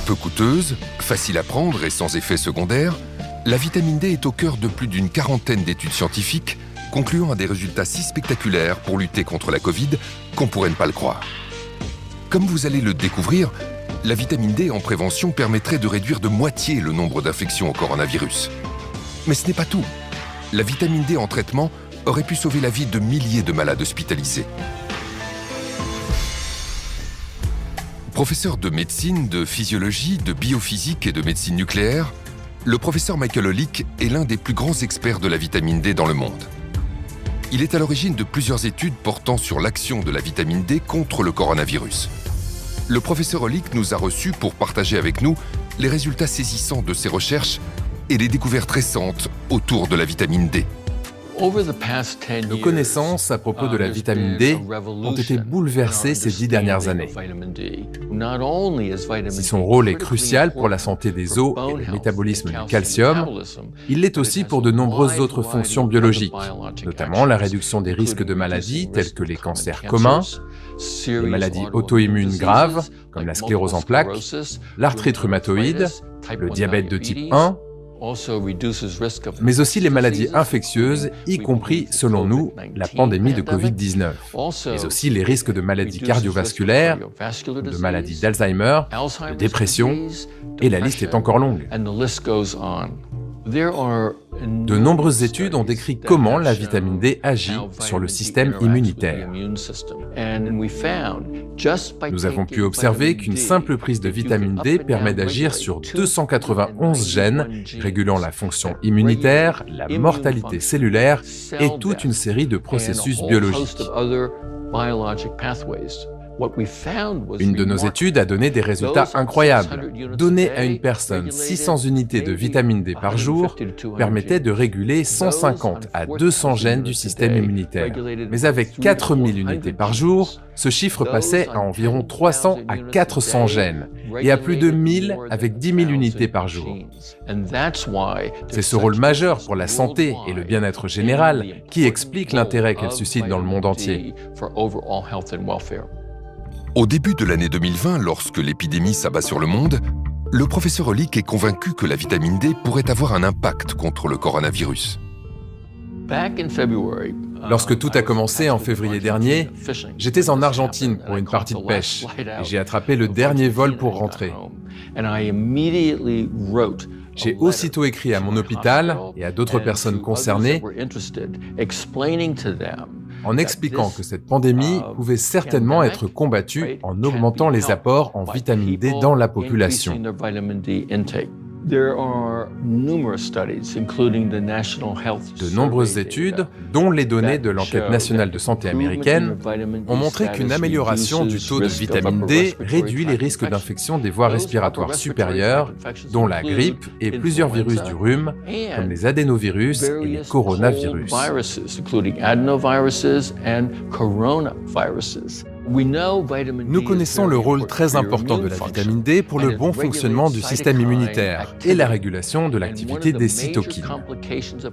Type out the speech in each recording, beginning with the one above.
Peu coûteuse, facile à prendre et sans effet secondaire, la vitamine D est au cœur de plus d'une quarantaine d'études scientifiques concluant à des résultats si spectaculaires pour lutter contre la Covid qu'on pourrait ne pas le croire. Comme vous allez le découvrir, la vitamine D en prévention permettrait de réduire de moitié le nombre d'infections au coronavirus. Mais ce n'est pas tout. La vitamine D en traitement aurait pu sauver la vie de milliers de malades hospitalisés. Professeur de médecine, de physiologie, de biophysique et de médecine nucléaire, le professeur Michael Holick est l'un des plus grands experts de la vitamine D dans le monde. Il est à l'origine de plusieurs études portant sur l'action de la vitamine D contre le coronavirus. Le professeur Holick nous a reçus pour partager avec nous les résultats saisissants de ses recherches et les découvertes récentes autour de la vitamine D. Nos connaissances à propos de la vitamine D ont été bouleversées ces 10 dernières années. Si son rôle est crucial pour la santé des os et le métabolisme du calcium, il l'est aussi pour de nombreuses autres fonctions biologiques, notamment la réduction des risques de maladies telles que les cancers communs, les maladies auto-immunes graves comme la sclérose en plaques, l'arthrite rhumatoïde, le diabète de type 1, mais aussi les maladies infectieuses, y compris, selon nous, la pandémie de Covid-19, mais aussi les risques de maladies cardiovasculaires, de maladies d'Alzheimer, de dépression, et la liste est encore longue. De nombreuses études ont décrit comment la vitamine D agit sur le système immunitaire. Nous avons pu observer qu'une simple prise de vitamine D permet d'agir sur 291 gènes régulant la fonction immunitaire, la mortalité cellulaire et toute une série de processus biologiques. Une de nos études a donné des résultats incroyables. Donner à une personne 600 unités de vitamine D par jour permettait de réguler 150 à 200 gènes du système immunitaire. Mais avec 4000 unités par jour, ce chiffre passait à environ 300 à 400 gènes et à plus de 1000 avec 10 000 unités par jour. C'est ce rôle majeur pour la santé et le bien-être général qui explique l'intérêt qu'elle suscite dans le monde entier. Au début de l'année 2020, lorsque l'épidémie s'abat sur le monde, le professeur Holick est convaincu que la vitamine D pourrait avoir un impact contre le coronavirus. Lorsque tout a commencé en février dernier, j'étais en Argentine pour une partie de pêche et j'ai attrapé le dernier vol pour rentrer. J'ai aussitôt écrit à mon hôpital et à d'autres personnes concernées en expliquant que cette pandémie pouvait certainement être combattue en augmentant les apports en vitamine D dans la population. De nombreuses études, dont les données de l'enquête nationale de santé américaine, ont montré qu'une amélioration du taux de vitamine D réduit les risques d'infection des voies respiratoires supérieures, dont la grippe et plusieurs virus du rhume, comme les adénovirus et les coronavirus. Nous connaissons le rôle très important de la vitamine D pour le bon fonctionnement du système immunitaire et la régulation de l'activité des cytokines.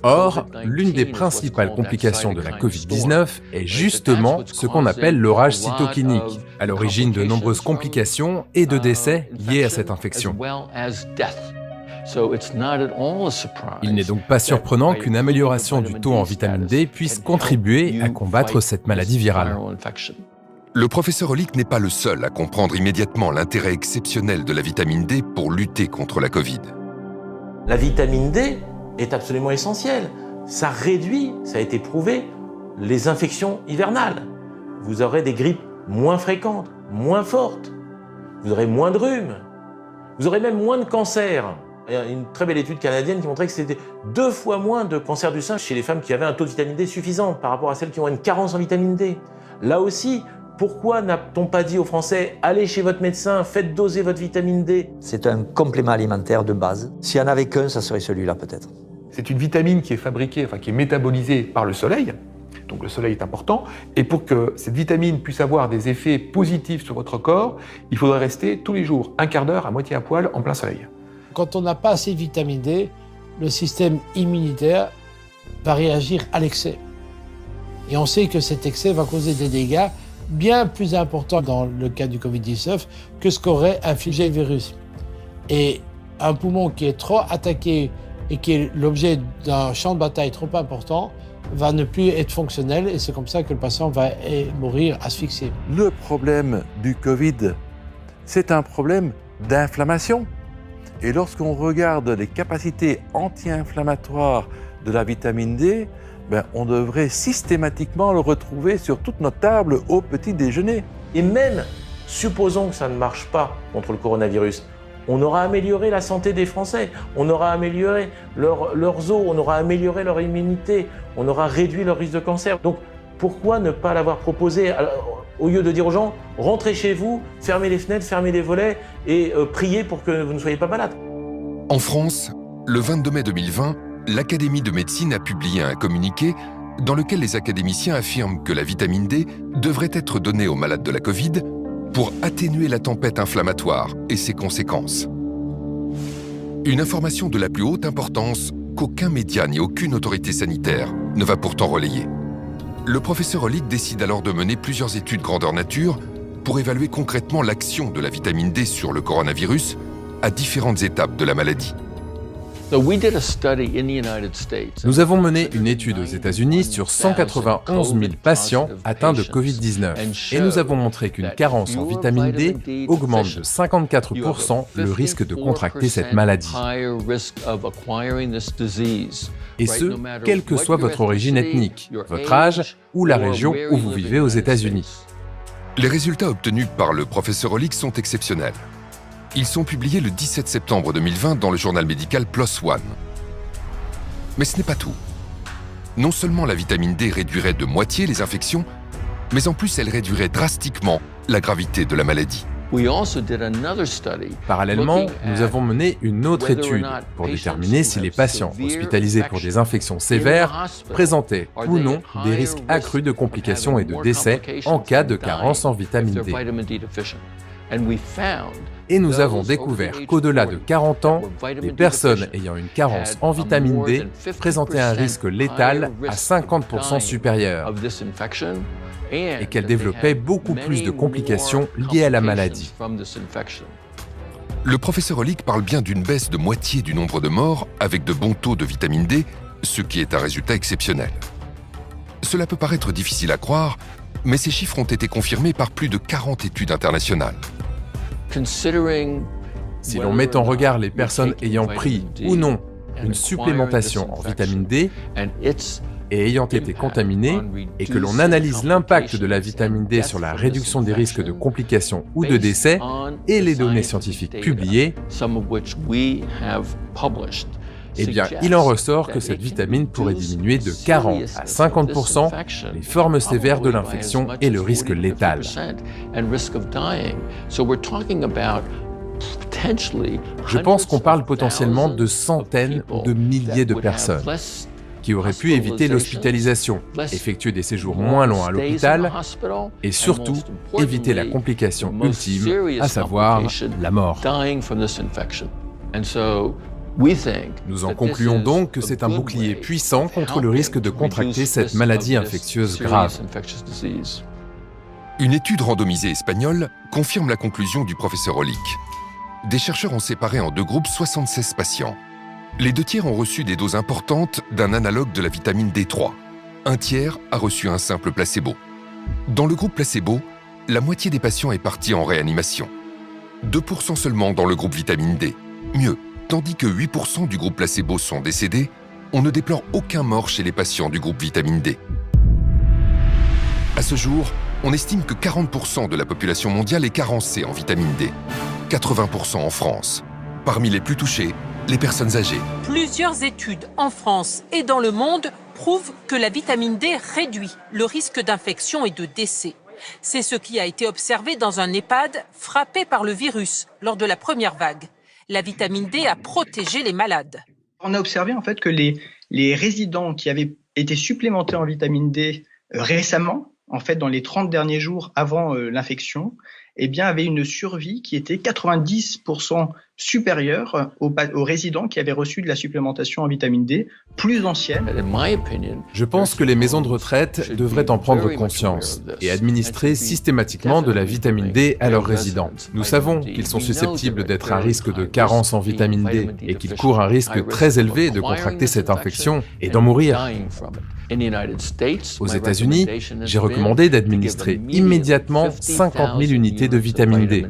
Or, l'une des principales complications de la Covid-19 est justement ce qu'on appelle l'orage cytokinique, à l'origine de nombreuses complications et de décès liés à cette infection. Il n'est donc pas surprenant qu'une amélioration du taux en vitamine D puisse contribuer à combattre cette maladie virale. Le professeur Holick n'est pas le seul à comprendre immédiatement l'intérêt exceptionnel de la vitamine D pour lutter contre la Covid. La vitamine D est absolument essentielle. Ça réduit, ça a été prouvé, les infections hivernales. Vous aurez des grippes moins fréquentes, moins fortes. Vous aurez moins de rhume. Vous aurez même moins de cancers. Il y a une très belle étude canadienne qui montrait que c'était 2 fois moins de cancer du sein chez les femmes qui avaient un taux de vitamine D suffisant par rapport à celles qui ont une carence en vitamine D. Là aussi, pourquoi n'a-t-on pas dit aux Français « Allez chez votre médecin, faites doser votre vitamine D ». C'est un complément alimentaire de base. S'il n'y en avait qu'un, ça serait celui-là peut-être. C'est une vitamine qui est fabriquée, qui est métabolisée par le soleil. Donc le soleil est important. Et pour que cette vitamine puisse avoir des effets positifs sur votre corps, il faudrait rester tous les jours, un quart d'heure à moitié à poil en plein soleil. Quand on n'a pas assez de vitamine D, le système immunitaire va réagir à l'excès. Et on sait que cet excès va causer des dégâts bien plus importants dans le cas du Covid-19 que ce qu'aurait infligé le virus. Et un poumon qui est trop attaqué et qui est l'objet d'un champ de bataille trop important va ne plus être fonctionnel et c'est comme ça que le patient va mourir asphyxié. Le problème du Covid, c'est un problème d'inflammation. Et lorsqu'on regarde les capacités anti-inflammatoires de la vitamine D, on devrait systématiquement le retrouver sur toute notre table au petit déjeuner. Et même, supposons que ça ne marche pas contre le coronavirus, on aura amélioré la santé des Français, on aura amélioré leurs os, on aura amélioré leur immunité, on aura réduit leur risque de cancer. Donc pourquoi ne pas l'avoir proposé au lieu de dire aux gens « rentrez chez vous, fermez les fenêtres, fermez les volets et priez pour que vous ne soyez pas malade ». En France, le 22 mai 2020, l'Académie de médecine a publié un communiqué dans lequel les académiciens affirment que la vitamine D devrait être donnée aux malades de la Covid pour atténuer la tempête inflammatoire et ses conséquences. Une information de la plus haute importance qu'aucun média ni aucune autorité sanitaire ne va pourtant relayer. Le professeur Hollick décide alors de mener plusieurs études grandeur nature pour évaluer concrètement l'action de la vitamine D sur le coronavirus à différentes étapes de la maladie. Nous avons mené une étude aux États-Unis sur 191 000 patients atteints de Covid-19 et nous avons montré qu'une carence en vitamine D augmente de 54% le risque de contracter cette maladie. Et ce, quelle que soit votre origine ethnique, votre âge ou la région où vous vivez aux États-Unis. Les résultats obtenus par le professeur Hollick sont exceptionnels. Ils sont publiés le 17 septembre 2020 dans le journal médical PLOS ONE. Mais ce n'est pas tout. Non seulement la vitamine D réduirait de moitié les infections, mais en plus elle réduirait drastiquement la gravité de la maladie. Parallèlement, nous avons mené une autre étude pour déterminer si les patients hospitalisés pour des infections sévères présentaient ou non des risques accrus de complications et de décès en cas de carence en vitamine D. Et nous avons découvert qu'au-delà de 40 ans, les personnes ayant une carence en vitamine D présentaient un risque létal à 50% supérieur et qu'elles développaient beaucoup plus de complications liées à la maladie. Le professeur Hollick parle bien d'une baisse de moitié du nombre de morts avec de bons taux de vitamine D, ce qui est un résultat exceptionnel. Cela peut paraître difficile à croire, mais ces chiffres ont été confirmés par plus de 40 études internationales. Si l'on met en regard les personnes ayant pris ou non une supplémentation en vitamine D et ayant été contaminées, et que l'on analyse l'impact de la vitamine D sur la réduction des risques de complications ou de décès et les données scientifiques publiées, eh bien, il en ressort que cette vitamine pourrait diminuer de 40 à 50% les formes sévères de l'infection et le risque létal. Je pense qu'on parle potentiellement de centaines ou de milliers de personnes qui auraient pu éviter l'hospitalisation, effectuer des séjours moins longs à l'hôpital et surtout éviter la complication ultime, à savoir la mort. Nous en concluons donc que c'est un bouclier puissant contre le risque de contracter cette maladie infectieuse grave. Une étude randomisée espagnole confirme la conclusion du professeur Hollick. Des chercheurs ont séparé en deux groupes 76 patients. Les 2 tiers ont reçu des doses importantes d'un analogue de la vitamine D3. Un tiers a reçu un simple placebo. Dans le groupe placebo, la moitié des patients est partie en réanimation. 2% seulement dans le groupe vitamine D. Mieux, tandis que 8% du groupe placebo sont décédés, on ne déplore aucun mort chez les patients du groupe vitamine D. À ce jour, on estime que 40% de la population mondiale est carencée en vitamine D. 80% en France. Parmi les plus touchés, les personnes âgées. Plusieurs études en France et dans le monde prouvent que la vitamine D réduit le risque d'infection et de décès. C'est ce qui a été observé dans un EHPAD frappé par le virus lors de la première vague. La vitamine D a protégé les malades. On a observé en fait que les résidents qui avaient été supplémentés en vitamine D récemment, en fait dans les 30 derniers jours avant l'infection, eh bien, avaient une survie qui était 90% supérieure aux résidents qui avaient reçu de la supplémentation en vitamine D plus ancienne. Je pense que les maisons de retraite devraient en prendre conscience et administrer systématiquement de la vitamine D à leurs résidents. Nous savons qu'ils sont susceptibles d'être à risque de carence en vitamine D et qu'ils courent un risque très élevé de contracter cette infection et d'en mourir. Aux États-Unis, j'ai recommandé d'administrer immédiatement 50 000 unités de vitamine D.